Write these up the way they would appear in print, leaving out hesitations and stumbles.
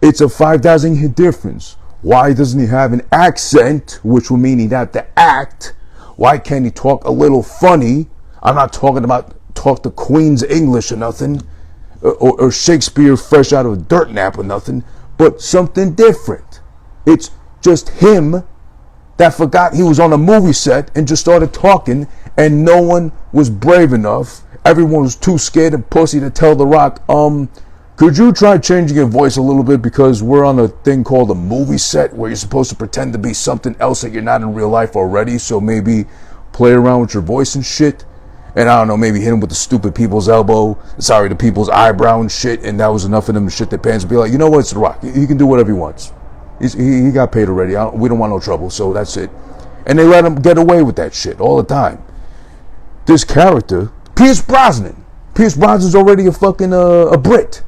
It's a 5,000 year difference. Why doesn't he have an accent, which would mean he'd have to act? Why can't he talk a little funny? I'm not talking about talk the Queen's English or nothing, or Shakespeare fresh out of a dirt nap or nothing, but something different. It's just him that forgot he was on a movie set and just started talking, and no one was brave enough. Everyone was too scared and pussy to tell The Rock, could you try changing your voice a little bit, because we're on a thing called a movie set where you're supposed to pretend to be something else that you're not in real life already, so maybe play around with your voice and shit. And I don't know, maybe hit him with the stupid people's the people's eyebrow and shit, and that was enough of them to shit their pants and be like, you know what, it's The Rock. He can do whatever he wants. He got paid already. We don't want no trouble, so that's it. And they let him get away with that shit all the time. This character, Pierce Brosnan. Pierce Brosnan's already a fucking a Brit.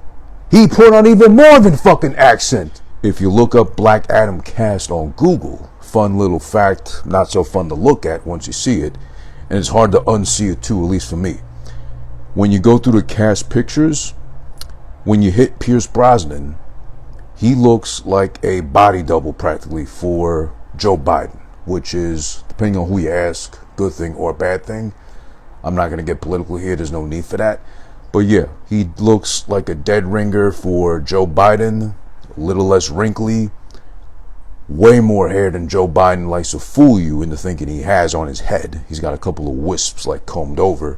He put on even more of a fucking accent. If you look up Black Adam cast on Google, fun little fact, not so fun to look at once you see it, and it's hard to unsee it too, at least for me. When you go through the cast pictures, when you hit Pierce Brosnan, he looks like a body double practically for Joe Biden, which is, depending on who you ask, good thing or bad thing. I'm not going to get political here, there's no need for that. But yeah, he looks like a dead ringer for Joe Biden, a little less wrinkly, way more hair than Joe Biden likes to fool you into thinking he has on his head. He's got a couple of wisps like combed over,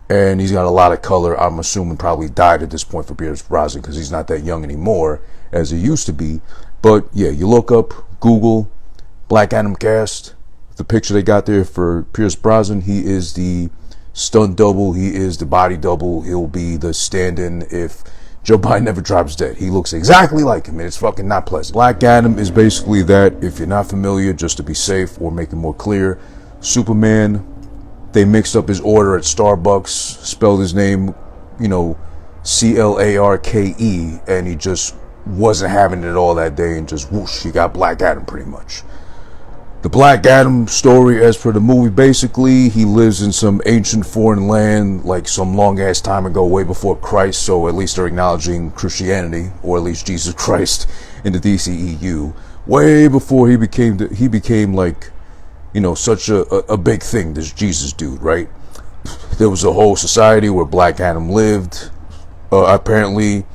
and he's got a lot of color. I'm assuming probably died at this point for Pierce Brosnan, because he's not that young anymore as he used to be. But yeah, you look up, Google, Black Adam cast, the picture they got there for Pierce Brosnan, he is the stunt double, he is the body double, he'll be the stand-in if Joe Biden never drops dead. He looks exactly like him, and it's fucking not pleasant. Black Adam is basically that. If you're not familiar, just to be safe or make it more clear, Superman, they mixed up his order at Starbucks, spelled his name, Clarke, and he just wasn't having it all that day, and just whoosh, you got Black Adam pretty much. The Black Adam story, as per the movie, basically, he lives in some ancient foreign land, like some long-ass time ago, way before Christ, so at least they're acknowledging Christianity, or at least Jesus Christ in the DCEU, way before he became like, such a big thing, this Jesus dude, right? There was a whole society where Black Adam lived. Apparently,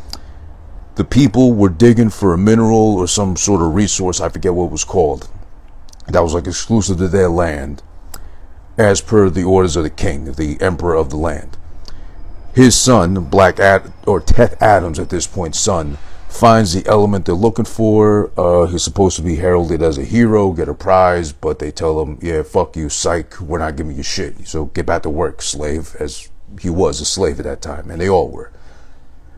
the people were digging for a mineral or some sort of resource, I forget what it was called, that was like exclusive to their land, as per the orders of the king, the emperor of the land. His son, Teth Adam's at this point son, finds the element they're looking for. He's supposed to be heralded as a hero, get a prize, but they tell him, yeah, fuck you, psych, we're not giving you shit, so get back to work, slave, as he was a slave at that time, and they all were.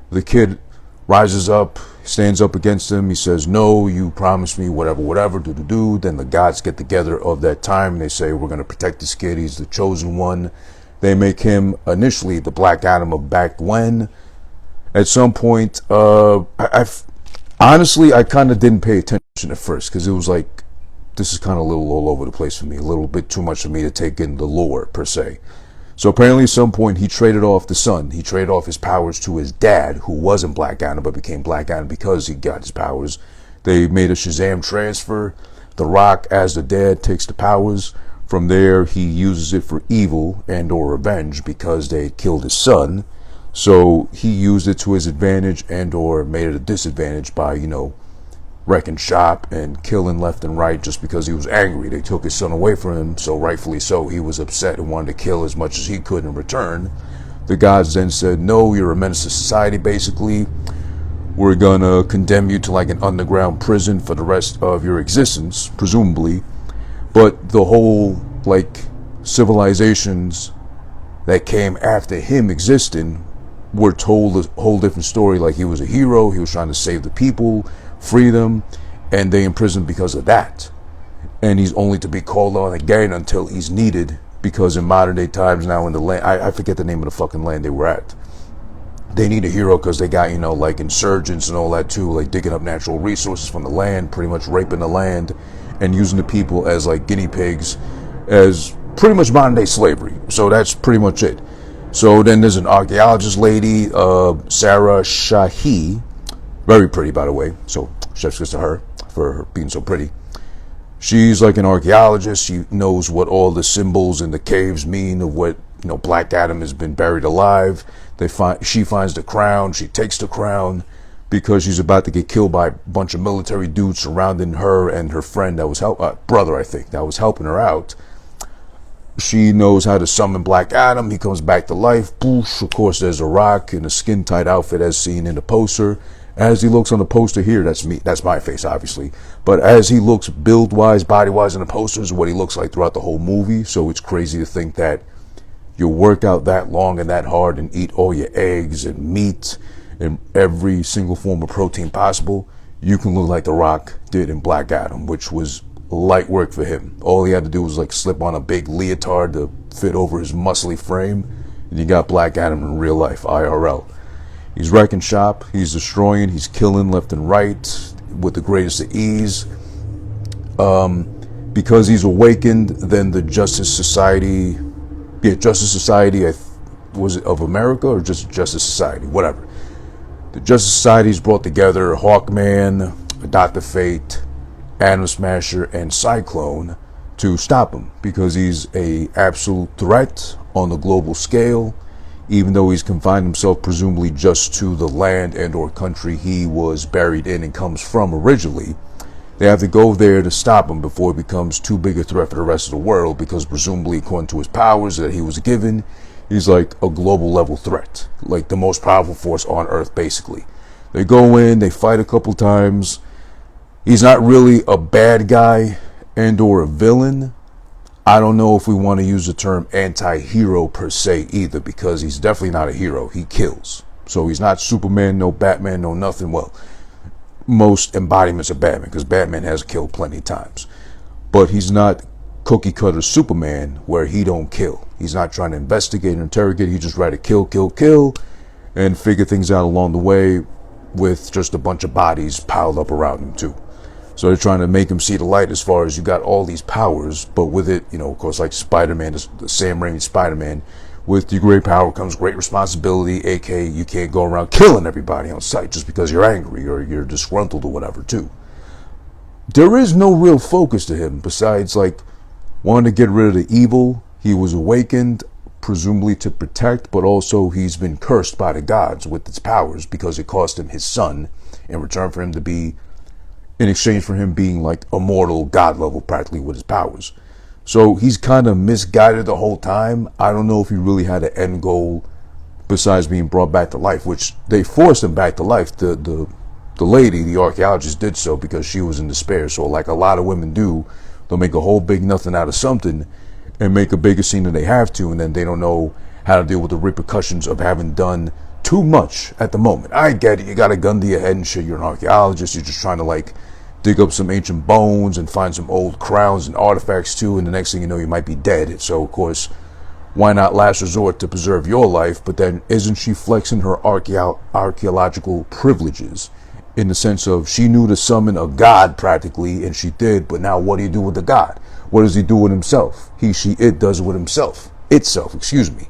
The kid rises up, stands up against him. He says, no, you promised me whatever, do. Then the gods get together of that time. They say, we're going to protect this kid. He's the chosen one. They make him initially the Black Adam of back when. At some point, honestly, I kind of didn't pay attention at first, because it was like, this is kind of a little all over the place for me, a little bit too much for me to take in the lore, per se. So apparently at some point he traded off the son. He traded off his powers to his dad, who wasn't Black Adam, but became Black Adam because he got his powers. They made a Shazam transfer. The Rock, as the dad, takes the powers. From there, he uses it for evil and or revenge because they had killed his son. So he used it to his advantage and or made it a disadvantage by, wrecking shop and killing left and right just because he was angry. They took his son away from him, so rightfully so, he was upset and wanted to kill as much as he could in return. The gods then said, no, you're a menace to society, basically. We're gonna condemn you to like an underground prison for the rest of your existence, presumably. But the whole, civilizations that came after him existing were told a whole different story, like he was a hero, he was trying to save the people, free them, and they imprisoned because of that. And he's only to be called on again until he's needed, because in modern day times now in the land, I forget the name of the fucking land they were at, they need a hero because they got, insurgents and all that too, digging up natural resources from the land, pretty much raping the land and using the people as guinea pigs, as pretty much modern day slavery. So that's pretty much it. So then there's an archaeologist lady, Sarah Shahi, Very pretty, by the way. So chef's kiss to her for her being so pretty. She's like an archaeologist. She knows what all the symbols in the caves mean of what, Black Adam has been buried alive. She finds the crown. She takes the crown because she's about to get killed by a bunch of military dudes surrounding her and her friend that was brother, I think, that was helping her out. She knows how to summon Black Adam. He comes back to life. Boosh. Of course, there's a Rock in a skin-tight outfit as seen in the poster. As he looks on the poster here, that's me. That's my face, obviously. But as he looks build-wise, body-wise in the posters, what he looks like throughout the whole movie. So it's crazy to think that you work out that long and that hard and eat all your eggs and meat and every single form of protein possible. You can look like The Rock did in Black Adam, which was light work for him. All he had to do was like slip on a big leotard to fit over his muscly frame. And you got Black Adam in real life, IRL. He's wrecking shop, he's destroying, he's killing left and right with the greatest of ease. Because he's awakened, then the Justice Society, was it of America or just Justice Society, whatever. The Justice Society's brought together Hawkman, Dr. Fate, Atom Smasher, and Cyclone to stop him because he's a absolute threat on the global scale. Even though he's confined himself presumably just to the land and or country he was buried in and comes from originally, they have to go there to stop him before he becomes too big a threat for the rest of the world, because presumably according to his powers that he was given, he's like a global level threat, like the most powerful force on Earth basically. They go in, they fight a couple times. He's not really a bad guy and or a villain. I don't know if we want to use the term anti-hero per se either, because he's definitely not a hero. He kills. So he's not Superman, no Batman, no nothing. Well, most embodiments of Batman, because Batman has killed plenty of times. But he's not cookie cutter Superman where he don't kill. He's not trying to investigate or interrogate. He just try to kill, and figure things out along the way with just a bunch of bodies piled up around him too. So they're trying to make him see the light as far as you got all these powers, but with it, of course, like Spider-Man, the Sam Raimi Spider-Man, with your great power comes great responsibility, aka you can't go around killing everybody on sight just because you're angry or you're disgruntled or whatever too. There is no real focus to him besides like wanting to get rid of the evil. He was awakened, presumably to protect, but also he's been cursed by the gods with its powers because it cost him his son in return for him to be, in exchange for him being like immortal, god level practically with his powers. So he's kind of misguided the whole time. I don't know if he really had an end goal besides being brought back to life, which they forced him back to life. The lady, the archaeologist, did so because she was in despair. So like a lot of women do, they'll make a whole big nothing out of something and make a bigger scene than they have to, and then they don't know how to deal with the repercussions of having done too much at the moment. I get it, you got a gun to your head and shit, you're an archaeologist, you're just trying to like dig up some ancient bones and find some old crowns and artifacts too, and the next thing you know you might be dead. So of course, why not last resort to preserve your life? But then isn't she flexing her archaeological privileges in the sense of she knew to summon a god practically, and she did, but now what do you do with the god? What does he do with himself? He, she, it does it with itself, excuse me.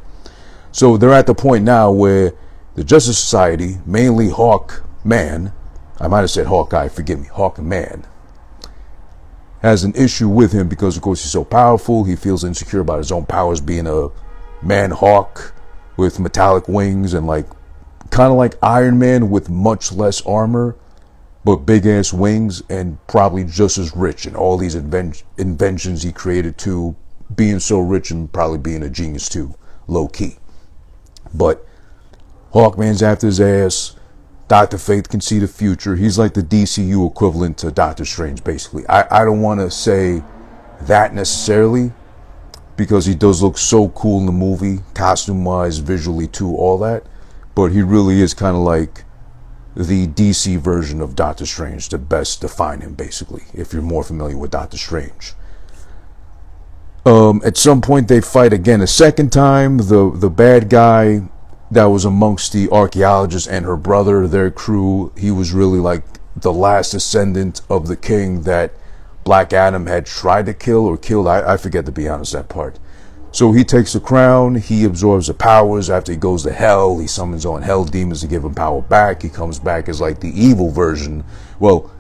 So they're at the point now where the Justice Society, mainly Hawkman, I might have said Hawkeye, forgive me, Hawkman, has an issue with him because, of course, he's so powerful. He feels insecure about his own powers, being a man-hawk with metallic wings and like kind of like Iron Man with much less armor, but big-ass wings and probably just as rich. And all these inventions he created too, being so rich and probably being a genius too, low-key. But Hawkman's after his ass. Dr. Fate can see the future. He's like the DCU equivalent to Doctor Strange, basically. I don't want to say that necessarily, because he does look so cool in the movie, costume-wise, visually too, all that. But he really is kind of like the DC version of Doctor Strange, to best define him, basically, if you're more familiar with Doctor Strange. At some point, they fight again a second time. The bad guy that was amongst the archaeologists and her brother, their crew, he was really like the last descendant of the king that Black Adam had tried to kill or killed. I forget, to be honest, that part. So he takes the crown, he absorbs the powers. After he goes to hell, he summons on hell demons to give him power back. He comes back as like the evil version, well,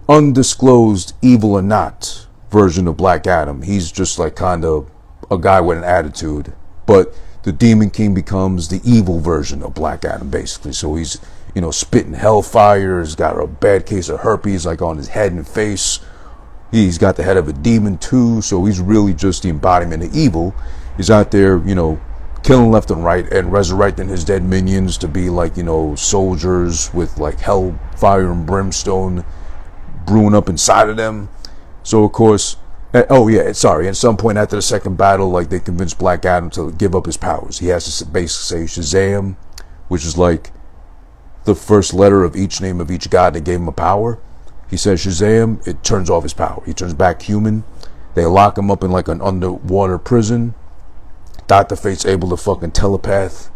undisclosed evil or not version of Black Adam. He's just like kind of a guy with an attitude, but the Demon King becomes the evil version of Black Adam, basically. So he's, you know, spitting hellfire. He's got a bad case of herpes like on his head and face. He's got the head of a demon too, so he's really just the embodiment of evil. He's out there, you know, killing left and right and resurrecting his dead minions to be like, you know, soldiers with like hellfire and brimstone brewing up inside of them. So of course, oh yeah, sorry, at some point after the second battle, like they convinced Black Adam to give up his powers. He has to basically say Shazam, which is like the first letter of each name of each god that gave him a power. He says Shazam, it turns off his power. He turns back human. They lock him up in like an underwater prison. Dr. Fate's able to fucking telepath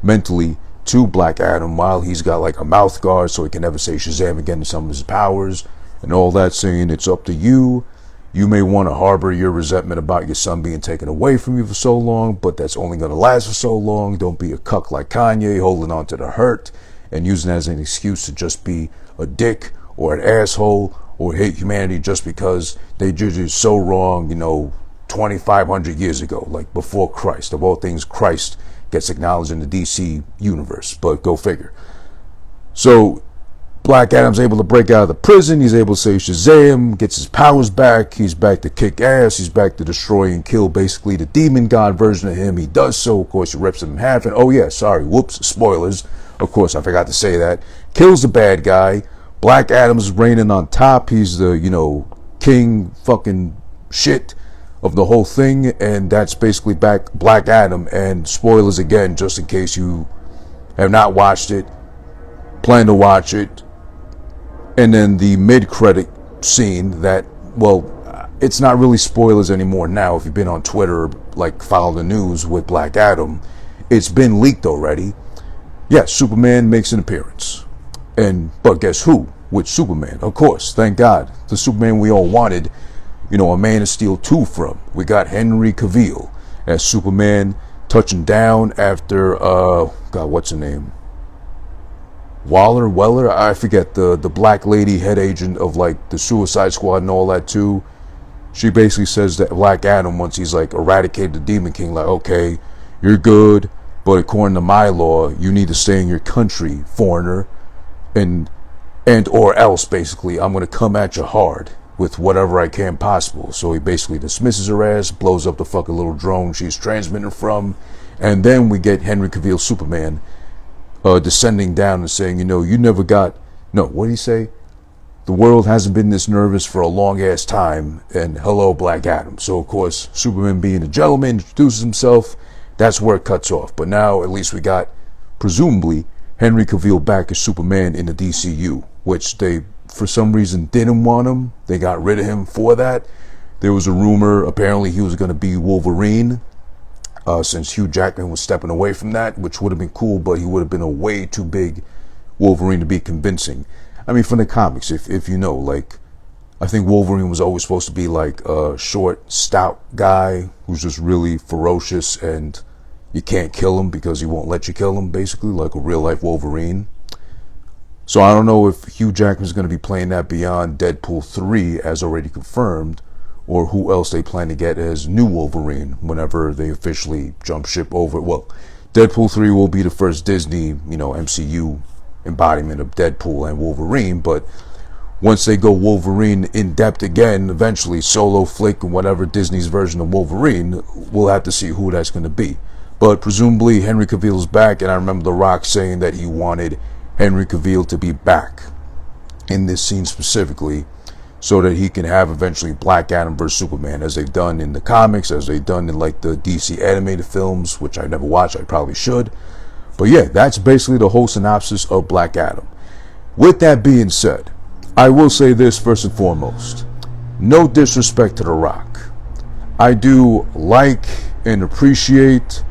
mentally to Black Adam while he's got like a mouth guard so he can never say Shazam again to some of his powers. And all that saying, it's up to you. You may want to harbor your resentment about your son being taken away from you for so long, but that's only going to last for so long. Don't be a cuck like Kanye, holding on to the hurt and using it as an excuse to just be a dick or an asshole or hate humanity just because they did it so wrong, you know, 2,500 years ago, like before Christ. Of all things, Christ gets acknowledged in the DC universe, but go figure. So Black Adam's able to break out of the prison. He's able to say Shazam, gets his powers back. He's back to kick ass. He's back to destroy and kill basically the demon god version of him. He does so. Of course, he rips him in half. And oh yeah, sorry, whoops, spoilers. Of course, I forgot to say that. Kills the bad guy. Black Adam's reigning on top. He's the, you know, king fucking shit of the whole thing. And that's basically back Black Adam. And spoilers again, just in case you have not watched it, plan to watch it. And then the mid-credit scene that, well, it's not really spoilers anymore now. If you've been on Twitter, like follow the news with Black Adam, it's been leaked already. Yes, Superman makes an appearance. But guess who? Which Superman? Of course, thank God. The Superman we all wanted, you know, a Man of Steel 2 from. We got Henry Cavill as Superman touching down after, God, what's her name? Weller, I forget, the black lady head agent of like the Suicide Squad and all that too. She basically says that Black Adam, once he's like eradicated the Demon King, like, okay, you're good, but according to my law, you need to stay in your country, foreigner, and or else basically I'm gonna come at you hard with whatever I can possible. So he basically dismisses her ass, blows up the fucking little drone she's transmitting from, and then we get Henry Cavill Superman descending down and saying, you know, you never got, no, what did he say? The world hasn't been this nervous for a long ass time, and hello, Black Adam. So of course, Superman being a gentleman introduces himself. That's where it cuts off. But now at least we got, presumably, Henry Cavill back as Superman in the DCU, which they, for some reason, didn't want him. They got rid of him for that. There was a rumor, apparently he was going to be Wolverine, since Hugh Jackman was stepping away from that, which would have been cool, but he would have been a way too big Wolverine to be convincing. I mean, from the comics, if you know, like, I think Wolverine was always supposed to be like a short, stout guy who's just really ferocious and you can't kill him because he won't let you kill him, basically, like a real-life Wolverine. So I don't know if Hugh Jackman's going to be playing that beyond Deadpool 3, as already confirmed, or who else they plan to get as new Wolverine whenever they officially jump ship over. Well, Deadpool 3 will be the first Disney, you know, MCU embodiment of Deadpool and Wolverine, but once they go Wolverine in depth again, eventually solo flick and whatever Disney's version of Wolverine, we'll have to see who that's going to be. But presumably Henry Cavill's back, and I remember The Rock saying that he wanted Henry Cavill to be back in this scene specifically so that he can have eventually Black Adam vs. Superman, as they've done in the comics, as they've done in like the DC animated films, which I never watched. I probably should. But yeah, that's basically the whole synopsis of Black Adam. With that being said, I will say this first and foremost. No disrespect to The Rock. I do like and appreciate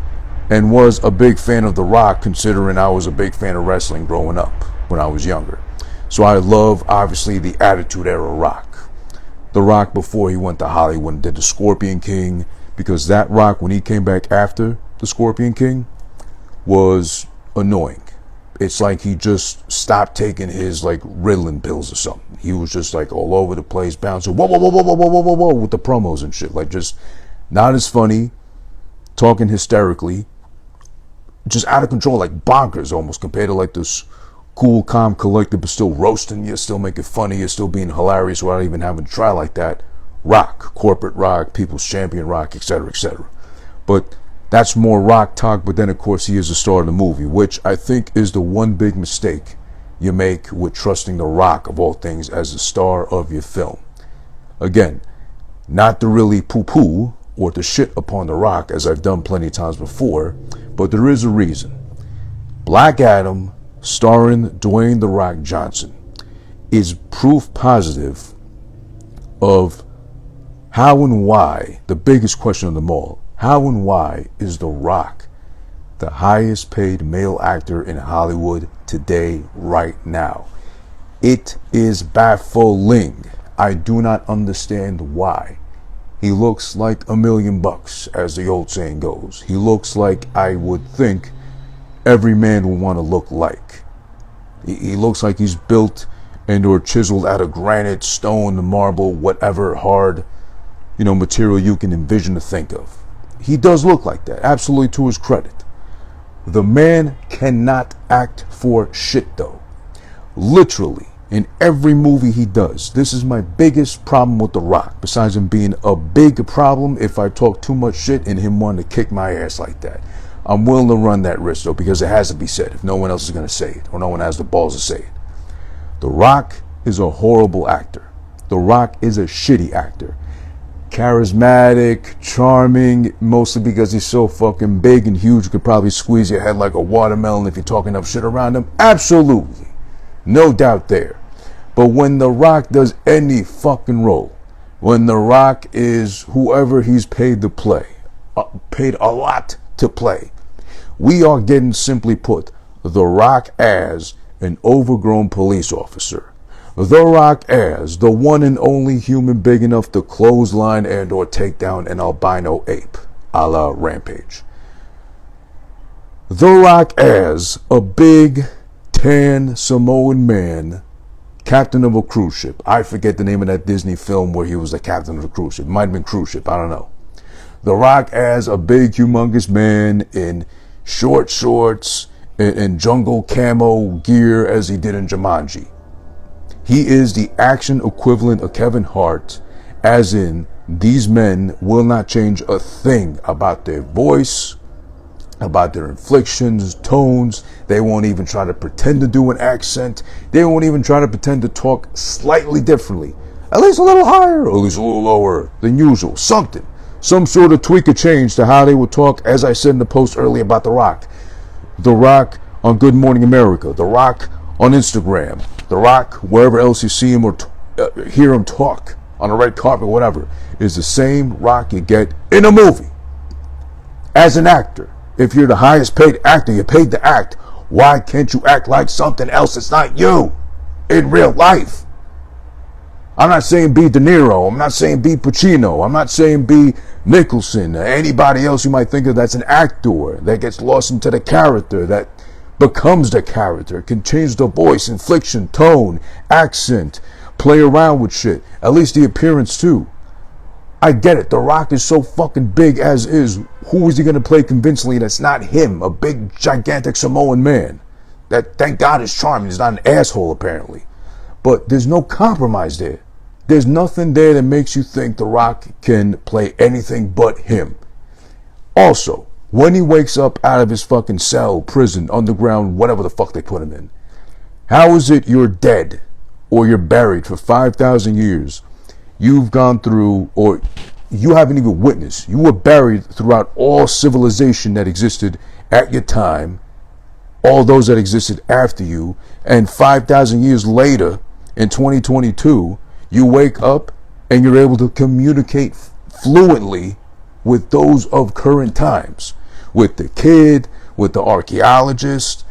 and was a big fan of The Rock, considering I was a big fan of wrestling growing up when I was younger. So I love, obviously, the Attitude Era Rock. The Rock before he went to Hollywood and did the Scorpion King, because that Rock, when he came back after the Scorpion King, was annoying. It's like he just stopped taking his like Ritalin pills or something. He was just like all over the place, bouncing whoa, whoa, whoa, whoa, whoa, whoa, whoa, whoa, with the promos and shit. Like just not as funny, talking hysterically, just out of control, like bonkers almost, compared to like this cool, calm, collected, but still roasting you, still making funny, you're still being hilarious without even having to try like that. Rock, corporate Rock, people's champion Rock, etc., etc. But that's more Rock talk, but then of course he is the star of the movie, which I think is the one big mistake you make with trusting The Rock, of all things, as the star of your film. Again, not to really poo-poo or to shit upon The Rock, as I've done plenty of times before, but there is a reason. Black Adam, starring Dwayne The Rock Johnson, is proof positive of how and why, the biggest question of them all, how and why is The Rock the highest paid male actor in Hollywood today, right now? It is baffling. I do not understand why. He looks like $1 million, as the old saying goes. He looks like I would think every man would want to look like. He looks like he's built and or chiseled out of granite, stone, marble, whatever hard, material you can envision to think of. He does look like that, absolutely, to his credit. The man cannot act for shit, though. Literally, in every movie he does. This is my biggest problem with The Rock, besides him being a big problem if I talk too much shit and him wanting to kick my ass like that. I'm willing to run that risk, though, because it has to be said if no one else is going to say it, or no one has the balls to say it. The Rock is a horrible actor. The Rock is a shitty actor. Charismatic, charming, mostly because he's so fucking big and huge, you could probably squeeze your head like a watermelon if you're talking enough shit around him. Absolutely. No doubt there. But when The Rock does any fucking role, when The Rock is whoever he's paid to play, paid a lot to play, we are getting, simply put, The Rock as an overgrown police officer. The Rock as the one and only human big enough to clothesline and or take down an albino ape, a la Rampage. The Rock as a big, tan Samoan man, captain of a cruise ship. I forget the name of that Disney film where he was the captain of a cruise ship. It might have been cruise ship, I don't know. The Rock as a big, humongous man in short shorts and jungle camo gear as he did in Jumanji. He is the action equivalent of Kevin Hart, as in these men will not change a thing about their voice, about their inflections, tones. They won't even try to pretend to do an accent. They won't even try to pretend to talk slightly differently. At least a little higher, or at least a little lower than usual. Something. Some sort of tweak or change to how they would talk, as I said in the post earlier about The Rock. The Rock on Good Morning America. The Rock on Instagram. The Rock, wherever else you see him or hear him talk, on a red carpet, whatever, is the same Rock you get in a movie. As an actor, if you're the highest paid actor, you're paid to act, why can't you act like something else that's not you in real life? I'm not saying be De Niro, I'm not saying be Pacino, I'm not saying be Nicholson, or anybody else you might think of that's an actor, that gets lost into the character, that becomes the character, can change the voice, inflection, tone, accent, play around with shit, at least the appearance too. I get it, The Rock is so fucking big as is. Who is he going to play convincingly that's not him, a big, gigantic Samoan man? That, thank God, is charming. He's not an asshole, apparently. But there's no compromise there. There's nothing there that makes you think The Rock can play anything but him. Also, when he wakes up out of his fucking cell, prison, underground, whatever the fuck they put him in, how is it you're dead or you're buried for 5,000 years? You've gone through, or you haven't even witnessed, you were buried throughout all civilization that existed at your time, all those that existed after you, and 5,000 years later, in 2022, you wake up and you're able to communicate fluently with those of current times, with the kid, with the archeologist,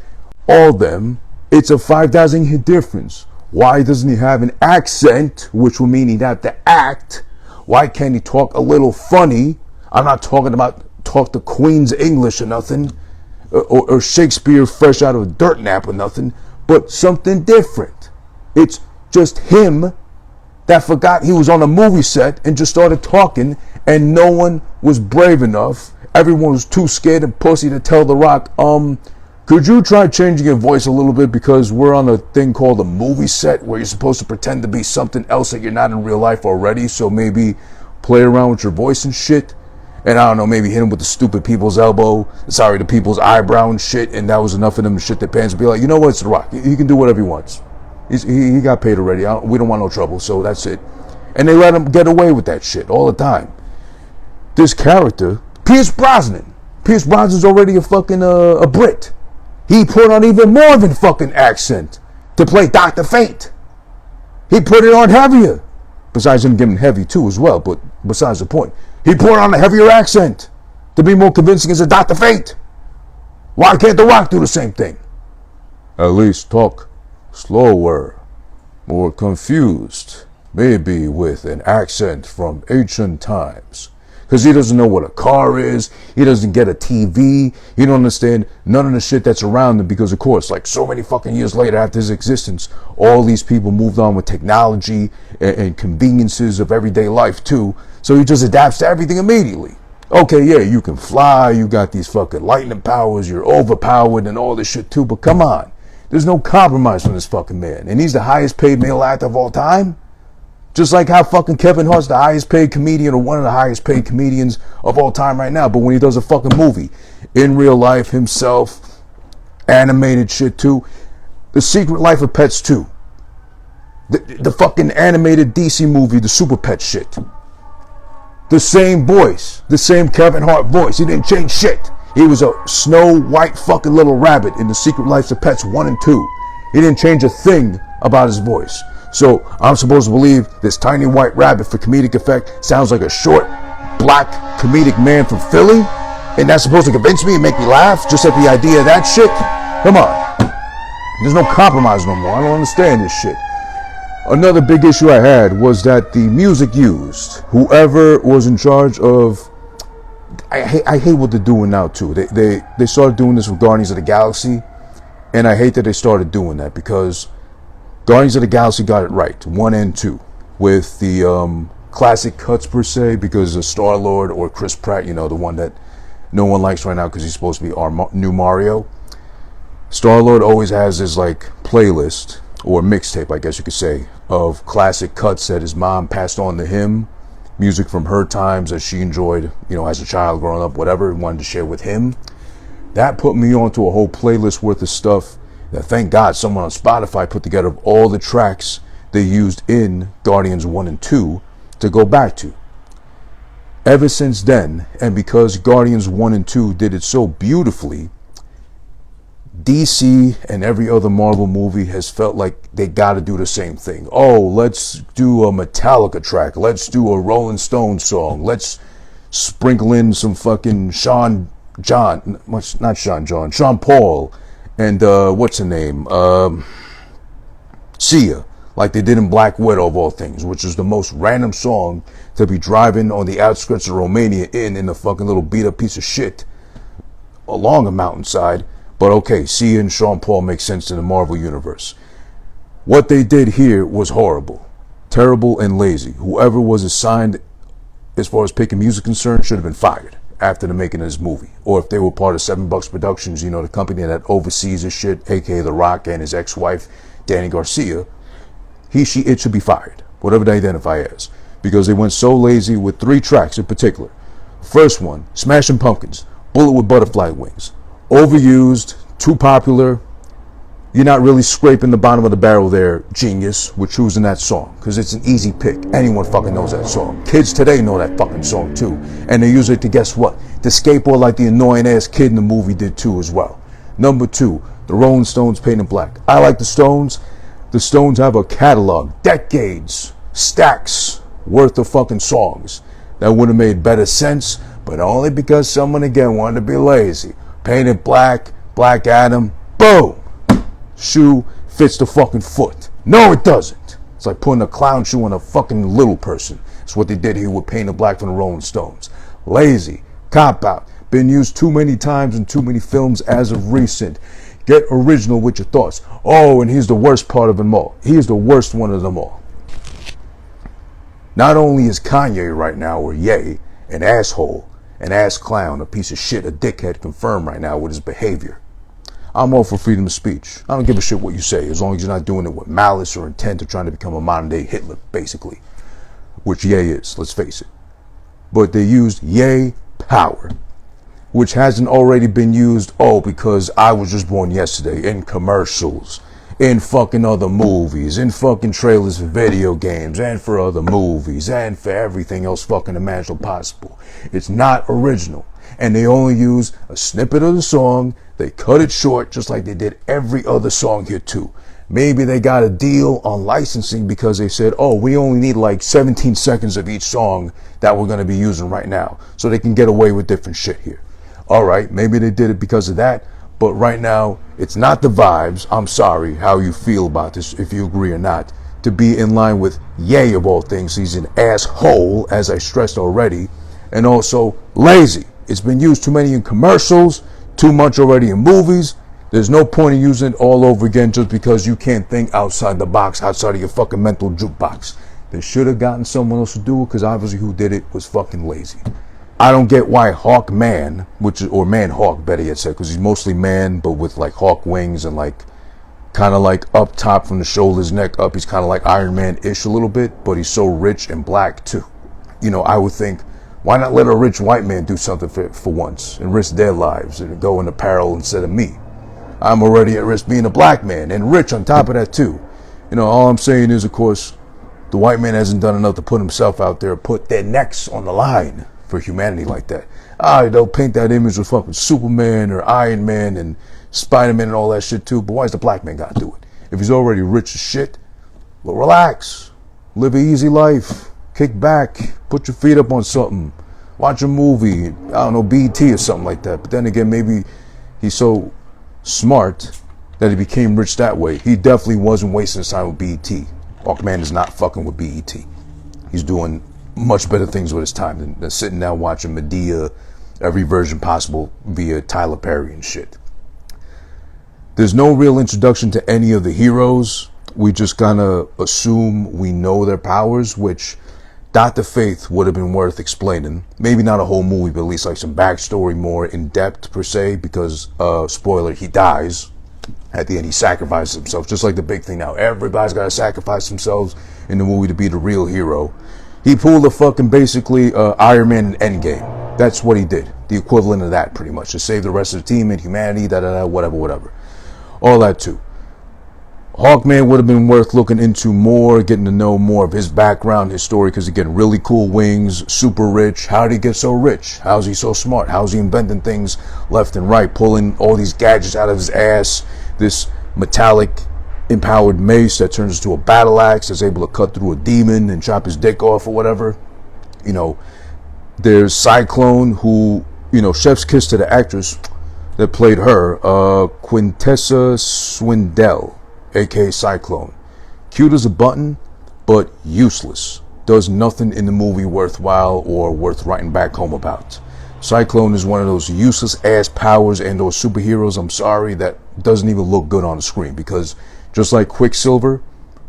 all them. It's a 5,000 year difference. Why doesn't he have an accent, which will mean he'd have to act? Why can't he talk a little funny? I'm not talking about talk the Queen's English or nothing, or Shakespeare fresh out of a dirt nap or nothing, but something different. It's just him that forgot he was on a movie set and just started talking, and no one was brave enough. Everyone was too scared and pussy to tell The Rock, could you try changing your voice a little bit, because we're on a thing called a movie set where you're supposed to pretend to be something else that you're not in real life already, so maybe play around with your voice and shit. And I don't know, maybe hit him with the stupid people's elbow, the people's eyebrow and shit, and that was enough of them to shit their pants and be like, you know what, it's The Rock. He can do whatever he wants. He got paid already. We don't want no trouble, so that's it. And they let him get away with that shit all the time. This character, Pierce Brosnan. Pierce Brosnan's already a fucking a Brit. He put on even more of a fucking accent to play Dr. Fate. He put it on heavier. Besides him giving heavy too as well, but besides the point. He put on a heavier accent to be more convincing as a Dr. Fate. Why can't The Rock do the same thing? At least talk slower, more confused, maybe with an accent from ancient times. Because he doesn't know what a car is, he doesn't get a TV, he don't understand none of the shit that's around him, because of course, like so many fucking years later after his existence, all these people moved on with technology and conveniences of everyday life too, so he just adapts to everything immediately. Okay, yeah, you can fly, you got these fucking lightning powers, you're overpowered and all this shit too, but come on. There's no compromise from this fucking man. And he's the highest paid male actor of all time. Just like how fucking Kevin Hart's the highest paid comedian, or one of the highest paid comedians of all time right now. But when he does a fucking movie, in real life, himself, animated shit too. The Secret Life of Pets 2. The fucking animated DC movie, the Super Pet shit. The same voice. The same Kevin Hart voice. He didn't change shit. He was a Snow White fucking little rabbit in the Secret Life of Pets 1 and 2. He didn't change a thing about his voice. So I'm supposed to believe this tiny white rabbit for comedic effect sounds like a short, black, comedic man from Philly? And that's supposed to convince me and make me laugh just at the idea of that shit? Come on. There's no compromise no more. I don't understand this shit. Another big issue I had was that the music used, whoever was in charge of, I hate what they're doing now too. They started doing this with Guardians of the Galaxy, and I hate that they started doing that, because Guardians of the Galaxy got it right, 1 and 2, with the classic cuts per se, because of Star-Lord or Chris Pratt, you know, the one that no one likes right now because he's supposed to be our new Mario. Star-Lord always has his like playlist, or mixtape I guess you could say, of classic cuts that his mom passed on to him, music from her times that she enjoyed, you know, as a child growing up, whatever, and wanted to share with him. That put me onto a whole playlist worth of stuff that, thank God, someone on Spotify put together of all the tracks they used in Guardians 1 and 2 to go back to. Ever since then, and because Guardians 1 and 2 did it so beautifully, DC and every other Marvel movie has felt like they gotta do the same thing. Oh, let's do a Metallica track. Let's do a Rolling Stones song. Let's sprinkle in some fucking Sean Paul, and what's her name? Sia, like they did in Black Widow of all things, which is the most random song to be driving on the outskirts of Romania in a fucking little beat up piece of shit along a mountainside. But okay, Sia and Sean Paul make sense in the Marvel universe. What they did here was horrible, terrible, and lazy. Whoever was assigned, as far as picking music concerned, should have been fired after the making of this movie. Or if they were part of Seven Bucks Productions, you know, the company that oversees this shit, aka The Rock and his ex-wife, Danny Garcia, it should be fired, whatever they identify as, because they went so lazy with 3 tracks in particular. First one, Smashing Pumpkins, Bullet with Butterfly Wings. Overused, too popular. You're not really scraping the bottom of the barrel there, genius, with choosing that song, because it's an easy pick. Anyone fucking knows that song. Kids today know that fucking song too, and they use it to, guess what, to skateboard like the annoying ass kid in the movie did too as well. Number 2, the Rolling Stones, Painted Black. I like the Stones. The Stones have a catalog, decades, stacks worth of fucking songs that would have made better sense, but only because someone again wanted to be lazy. Painted Black, Black Adam, boom! Shoe fits the fucking foot. No, it doesn't. It's like putting a clown shoe on a fucking little person. That's what they did here with Painted Black from the Rolling Stones. Lazy. Cop out. Been used too many times in too many films as of recent. Get original with your thoughts. Oh, and here's the worst part of them all. He is the worst one of them all. Not only is Kanye right now, or Ye, an asshole, an ass clown, a piece of shit, a dickhead confirmed right now with his behavior. I'm all for freedom of speech. I don't give a shit what you say, as long as you're not doing it with malice or intent of trying to become a modern day Hitler, basically. Which Ye is, let's face it. But they used Ye power, which hasn't already been used, because I was just born yesterday, in commercials, in fucking other movies, in fucking trailers for video games, and for other movies, and for everything else fucking imaginable possible. It's not original. And they only use a snippet of the song, they cut it short, just like they did every other song here too. Maybe they got a deal on licensing because they said, we only need like 17 seconds of each song that we're going to be using right now, so they can get away with different shit here. Alright, maybe they did it because of that, but right now, it's not the vibes, I'm sorry how you feel about this, if you agree or not, to be in line with Ye of all things. He's an asshole, as I stressed already, and also lazy. It's been used too many in commercials, too much already in movies. There's no point in using it all over again just because you can't think outside the box, outside of your fucking mental jukebox. They should have gotten someone else to do it, because obviously who did it was fucking lazy. I don't get why Hawkman, or Man-Hawk, better yet said, because he's mostly man, but with like hawk wings and like, kind of like up top from the shoulders, neck up, he's kind of like Iron Man-ish a little bit, but he's so rich and black too. I would think, why not let a rich white man do something for once and risk their lives and go in apparel instead of me? I'm already at risk being a black man and rich on top of that too. All I'm saying is, of course, the white man hasn't done enough to put himself out there, put their necks on the line for humanity like that. They'll paint that image with fucking Superman or Iron Man and Spider-Man and all that shit too, but why does the black man gotta do it? If he's already rich as shit, well, relax. Live an easy life. Kick back. Put your feet up on something. Watch a movie. I don't know, BET or something like that. But then again, maybe he's so smart that he became rich that way. He definitely wasn't wasting his time with BET. Hawkman is not fucking with BET. He's doing much better things with his time than sitting down watching Medea, every version possible via Tyler Perry and shit. There's no real introduction to any of the heroes. We just kind of assume we know their powers, which Dr. Faith would have been worth explaining. Maybe not a whole movie, but at least like some backstory more in depth per se, because, spoiler, he dies. At the end, he sacrifices himself, just like the big thing now. Everybody's got to sacrifice themselves in the movie to be the real hero. He pulled a fucking basically Iron Man in Endgame. That's what he did. The equivalent of that, pretty much. To save the rest of the team and humanity, whatever. All that too. Hawkman would have been worth looking into more, getting to know more of his background, his story, because he get really cool wings, super rich. How did he get so rich? How's he so smart? How's he inventing things left and right, pulling all these gadgets out of his ass? This metallic empowered mace that turns into a battle axe that's able to cut through a demon and chop his dick off or whatever. There's Cyclone, who, chef's kiss to the actress that played her, Quintessa Swindell, aka Cyclone. Cute as a button, but useless. Does nothing in the movie worthwhile or worth writing back home about. Cyclone is one of those useless ass powers and or superheroes, I'm sorry, that doesn't even look good on the screen, because just like Quicksilver,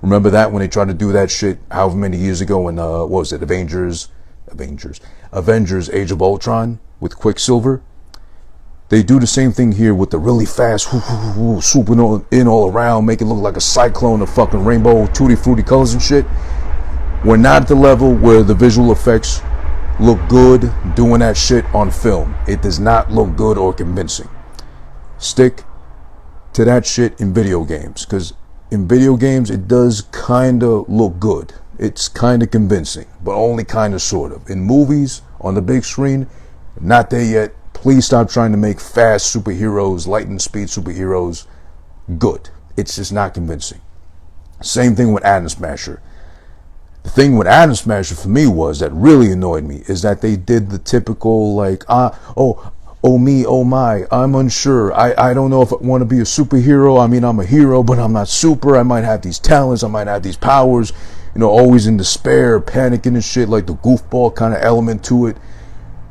remember that when they tried to do that shit however many years ago in, what was it, Avengers Age of Ultron with Quicksilver? They do the same thing here with the really fast swooping in all around, make it look like a cyclone of fucking rainbow, tutti frutti colors and shit. We're not at the level where the visual effects look good doing that shit on film. It does not look good or convincing. Stick to that shit in video games, because in video games it does kind of look good. It's kind of convincing, but only kind of sort of. In movies, on the big screen, not there yet. Please stop trying to make fast superheroes, lightning speed superheroes good. It's just not convincing. Same thing with Atom Smasher. The thing with Atom Smasher for me was that really annoyed me is that they did the typical like, oh me, oh my, I'm unsure. I don't know if I want to be a superhero. I mean, I'm a hero, but I'm not super. I might have these talents. I might have these powers. Always in despair, panicking and shit, like the goofball kind of element to it.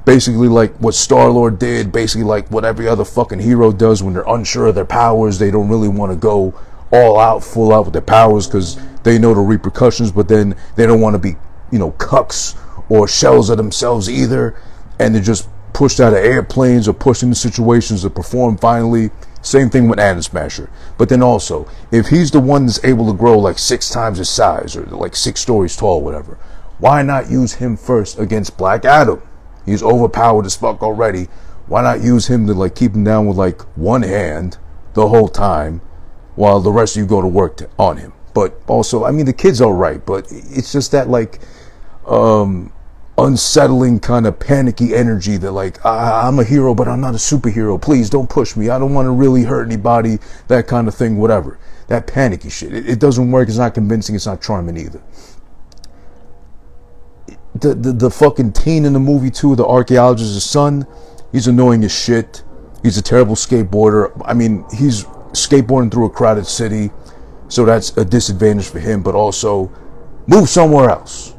basically like what Star-Lord did, basically like what every other fucking hero does when they're unsure of their powers. They don't really want to go all out, full out with their powers because they know the repercussions, but then they don't want to be, you know, cucks or shells of themselves either, and they're just pushed out of airplanes or pushed into situations to perform finally. Same thing with Atom Smasher. But then also, if he's the one that's able to grow like 6 times his size or like 6 stories tall, whatever, why not use him first against Black Adam? He's overpowered as fuck already. Why not use him to like keep him down with like one hand the whole time while the rest of you go to work on him? But also, I mean, the kid's all right, but it's just that like unsettling kind of panicky energy that like, I'm a hero, but I'm not a superhero. Please don't push me. I don't want to really hurt anybody. That kind of thing, whatever. That panicky shit. It doesn't work. It's not convincing. It's not charming either. The fucking teen in the movie too, the archaeologist's son, he's annoying as shit. He's a terrible skateboarder. I mean, he's skateboarding through a crowded city, so that's a disadvantage for him, but also move somewhere else.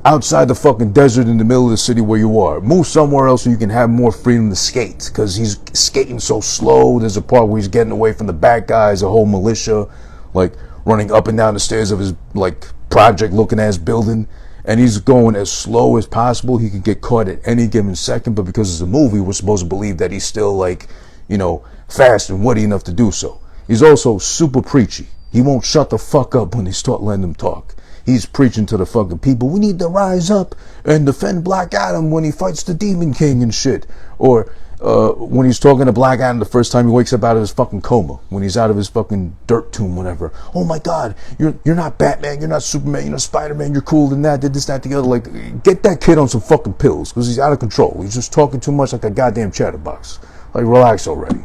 Outside the fucking desert in the middle of the city where you are. Move somewhere else so you can have more freedom to skate, because he's skating so slow. There's a part where he's getting away from the bad guys, a whole militia, like running up and down the stairs of his like project looking ass building. And he's going as slow as possible. He could get caught at any given second, but because it's a movie, we're supposed to believe that he's still like, you know, fast and witty enough to do so. He's also super preachy. He won't shut the fuck up when they start letting him talk. He's preaching to the fucking people. We need to rise up and defend Black Adam when he fights the Demon King and shit. Or when he's talking to Black Adam the first time he wakes up out of his fucking coma, when he's out of his fucking dirt tomb, whatever. Oh my God, you're not Batman, you're not Superman, you're not Spider-Man, you're cooler than that, did this, that, the other. Like, get that kid on some fucking pills, because he's out of control. He's just talking too much like a goddamn chatterbox. Like, relax already.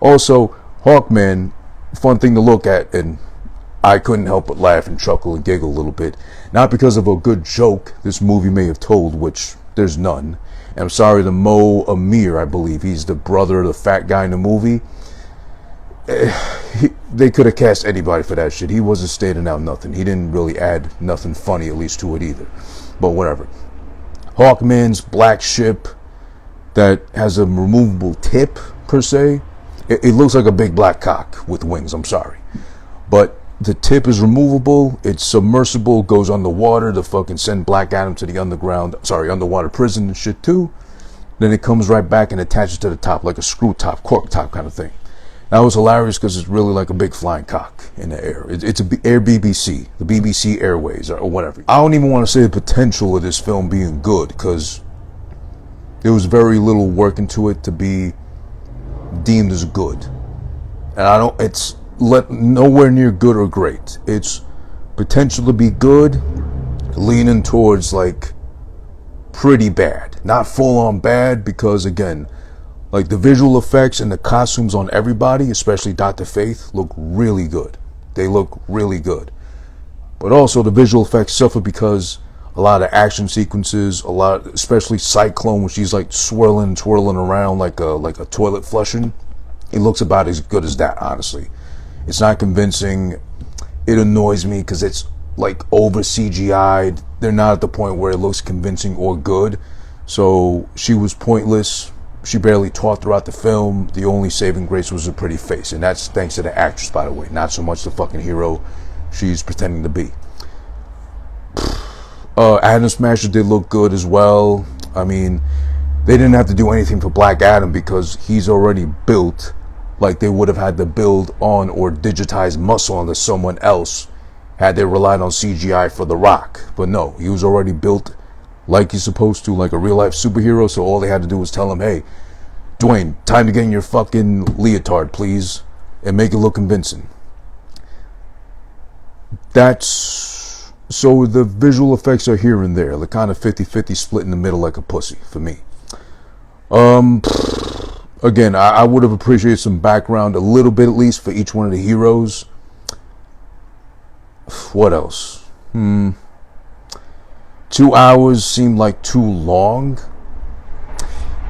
Also, Hawkman, fun thing to look at, and I couldn't help but laugh and chuckle and giggle a little bit. Not because of a good joke this movie may have told, which there's none. And I'm sorry, the Mo-Amir, I believe, he's the brother of the fat guy in the movie. They could have cast anybody for that shit. He wasn't standing out nothing. He didn't really add nothing funny, at least, to it either. But whatever. Hawkman's black ship that has a removable tip, per se. It looks like a big black cock with wings, I'm sorry. But the tip is removable, it's submersible, goes underwater to fucking send Black Adam to the underwater prison and shit too. Then it comes right back and attaches to the top like a screw top, cork top kind of thing. That was hilarious because it's really like a big flying cock in the air. It's a Air BBC, the BBC Airways or whatever. I don't even want to say the potential of this film being good, because there was very little work into it to be deemed as good. And it's nowhere near good or great. It's potential to be good, leaning towards like pretty bad. Not full on bad, because again, like the visual effects and the costumes on everybody, especially Dr. Faith, look really good. They look really good. But also the visual effects suffer because a lot of action sequences, especially Cyclone, when she's like swirling, twirling around like a toilet flushing, it looks about as good as that, honestly. It's not convincing. It annoys me because it's like over CGI'd. They're not at the point where it looks convincing or good. So she was pointless. She barely talked throughout the film. The only saving grace was her pretty face. And that's thanks to the actress, by the way. Not so much the fucking hero she's pretending to be. Atom Smasher did look good as well. I mean, they didn't have to do anything for Black Adam because he's already built like they would have had to build on or digitize muscle onto someone else had they relied on CGI for The Rock. But no, he was already built like he's supposed to, like a real-life superhero, so all they had to do was tell him, hey, Dwayne, time to get in your fucking leotard, please, and make it look convincing. So the visual effects are here and there, like kind of 50-50 split in the middle like a pussy, for me. Again, I would have appreciated some background, a little bit at least, for each one of the heroes. What else? 2 hours seemed like too long.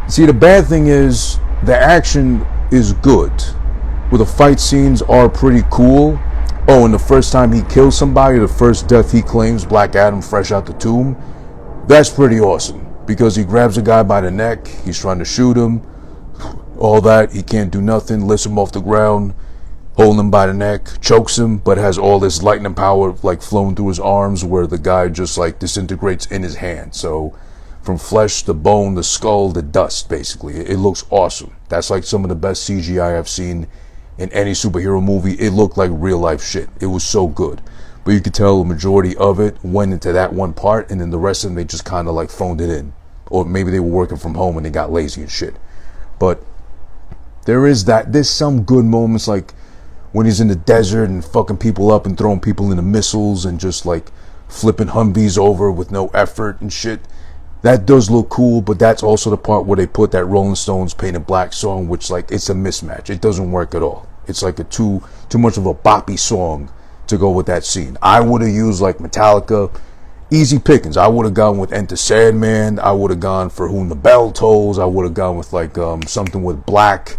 See, the bad thing is, the action is good. Well, the fight scenes are pretty cool. Oh, and the first time he kills somebody, the first death he claims, Black Adam fresh out the tomb, that's pretty awesome. because he grabs a guy by the neck, he's trying to shoot him, all that, he can't do nothing, lifts him off the ground, holds him by the neck, chokes him, but has all this lightning power like flowing through his arms where the guy just like disintegrates in his hand. So from flesh to bone, the skull, the dust, basically. It looks awesome. That's like some of the best CGI I've seen in any superhero movie. It looked like real life shit. It was so good. But you could tell the majority of it went into that one part, and then the rest of them, they just kind of like phoned it in. Or maybe they were working from home and they got lazy and shit. But there's some good moments, like when he's in the desert and fucking people up and throwing people into missiles and just like flipping Humvees over with no effort and shit. That does look cool, but that's also the part where they put that Rolling Stones Painted Black song, which like it's a mismatch. It doesn't work at all. It's like a too much of a boppy song to go with that scene. I would have used like Metallica, easy pickings. I would have gone with Enter Sandman. I would have gone for Whom the Bell Tolls. I would have gone with like something with Black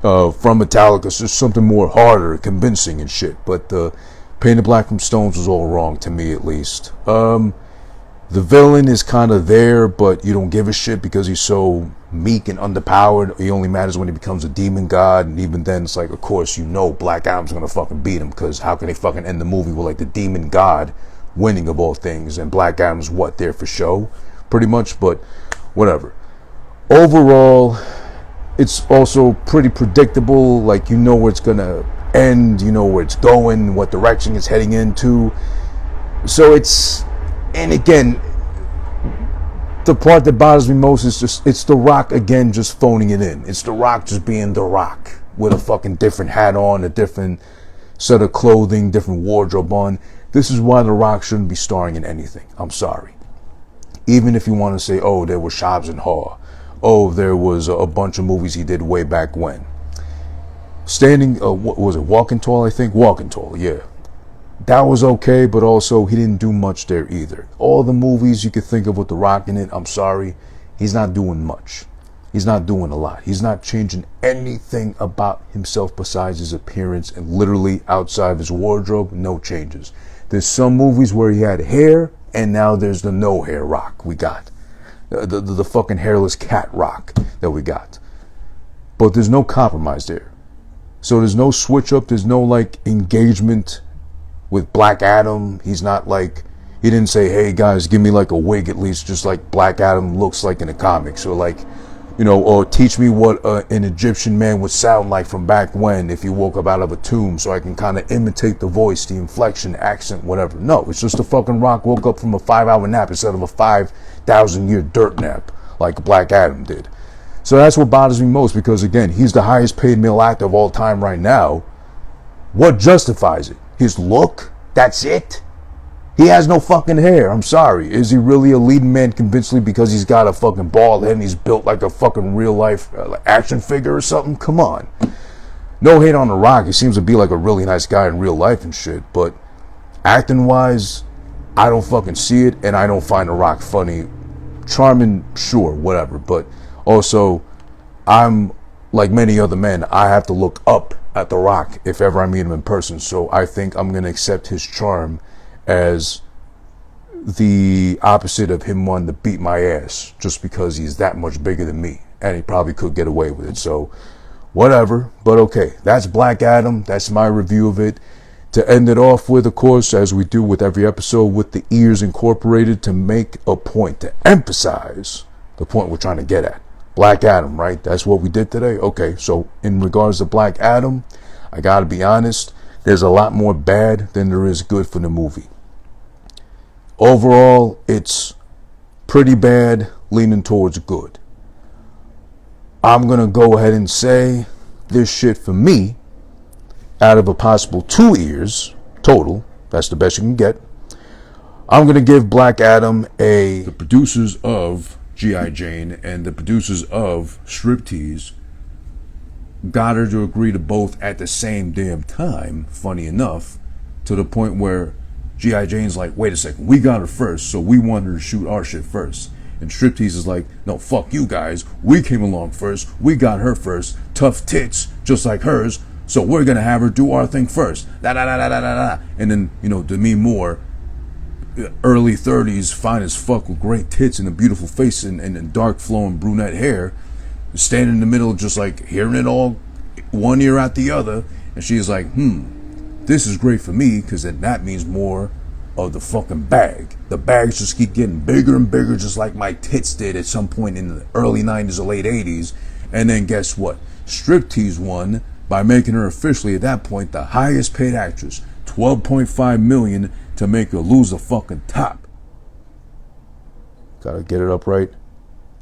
from Metallica, so something more harder, convincing and shit. But the Painted Black from Stones was all wrong to me, at least. The villain is kind of there, but you don't give a shit because he's so meek and underpowered. He only matters when he becomes a demon god, and even then it's like, of course, you know Black Adam's gonna fucking beat him, because how can they fucking end the movie with like the demon god winning of all things, and Black Adam's what, there for show, pretty much. But whatever. Overall, it's also pretty predictable. Like, you know where it's gonna end, you know where it's going, what direction it's heading into. So it's, and again, the part that bothers me most is just, it's The Rock again just phoning it in. It's The Rock just being The Rock with a fucking different hat on, a different set of clothing, different wardrobe on. This is why The Rock shouldn't be starring in anything. I'm sorry. Even if you want to say, oh, there was Hobbs and Shaw. Oh, there was a bunch of movies he did way back when. What was it? Walking Tall, I think? Walking Tall, yeah. That was okay, but also he didn't do much there either. All the movies you could think of with The Rock in it, I'm sorry, he's not doing much. He's not doing a lot. He's not changing anything about himself besides his appearance, and literally outside of his wardrobe, no changes. There's some movies where he had hair, and now there's the no hair Rock we got. The fucking hairless cat Rock that we got. But there's no compromise there. So there's no switch up, there's no like engagement with Black Adam. He's not like, he didn't say, hey guys, give me like a wig at least, just like Black Adam looks like in the comics, or like, you know, or teach me what an Egyptian man would sound like from back when if he woke up out of a tomb, so I can kind of imitate the voice, the inflection, accent, whatever. No, it's just a fucking Rock woke up from a 5-hour nap instead of a 5,000-year dirt nap like Black Adam did. So that's what bothers me most, because again, he's the highest paid male actor of all time right now. What justifies it? His look? That's it? He has no fucking hair. I'm sorry. Is he really a leading man convincingly because he's got a fucking bald head and he's built like a fucking real life action figure or something? Come on. No hate on The Rock. He seems to be like a really nice guy in real life and shit. But acting wise, I don't fucking see it, and I don't find The Rock funny. Charming, sure, whatever. But also, I'm like many other men. I have to look up at The Rock if ever I meet him in person. So I think I'm going to accept his charm as the opposite of him wanting to beat my ass just because he's that much bigger than me, and he probably could get away with it. So whatever, but okay, that's Black Adam. That's my review of it. To end it off with, of course, as we do with every episode, with the ears incorporated, to make a point, to emphasize the point we're trying to get at. Black Adam, right? That's what we did today. Okay, so in regards to Black Adam, I gotta be honest, there's a lot more bad than there is good for the movie. Overall, it's pretty bad, leaning towards good. I'm gonna go ahead and say this shit, for me, out of a possible 2 ears total, that's the best you can get, I'm gonna give Black Adam the producers of G.I. Jane and the producers of Striptease got her to agree to both at the same damn time, funny enough, to the point where G.I. Jane's like, wait a second, we got her first, so we want her to shoot our shit first. And Striptease is like, no, fuck you guys, we came along first, we got her first, tough tits, just like hers, so we're gonna have her do our thing first. Da da da da da da da. And then, you know, Demi Moore early 30s, fine as fuck, with great tits and a beautiful face and dark flowing brunette hair, standing in the middle just like hearing it all one ear out the other, and she's like, this is great for me, because then that means more of the fucking bag. The bags just keep getting bigger and bigger, just like my tits did at some point in the early 90s or late 80s. And then guess what? Striptease won by making her officially at that point the highest paid actress, $12.5 million, to make her lose a fucking top. Gotta get it up right.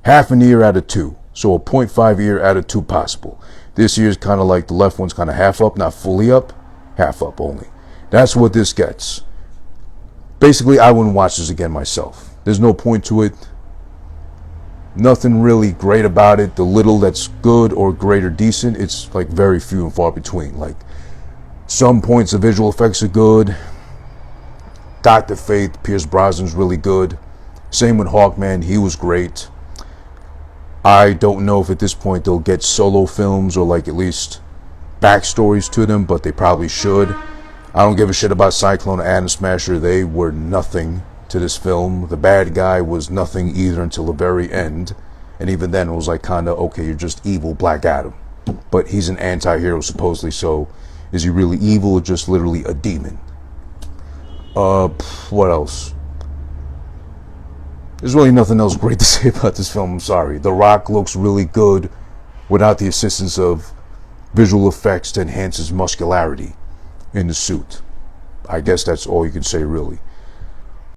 Half an ear out of two, so a 0.5 ear out of two possible. This ear's kind of like the left one's kind of half up, not fully up, half up only. That's what this gets. Basically, I wouldn't watch this again myself. There's no point to it. Nothing really great about it. The little that's good or great or decent, it's like very few and far between. Like, some points the visual effects are good. Dr. Fate, Pierce Brosnan's really good. Same with Hawkman, he was great. I don't know if at this point they'll get solo films or like at least backstories to them, but they probably should. I don't give a shit about Cyclone or Adam Smasher. They were nothing to this film. The bad guy was nothing either until the very end. And even then it was like kind of, okay, you're just evil Black Adam. But he's an anti-hero supposedly, so is he really evil or just literally a demon? What else? There's really nothing else great to say about this film, I'm sorry. The Rock looks really good without the assistance of visual effects to enhance his muscularity in the suit. I guess that's all you can say, really.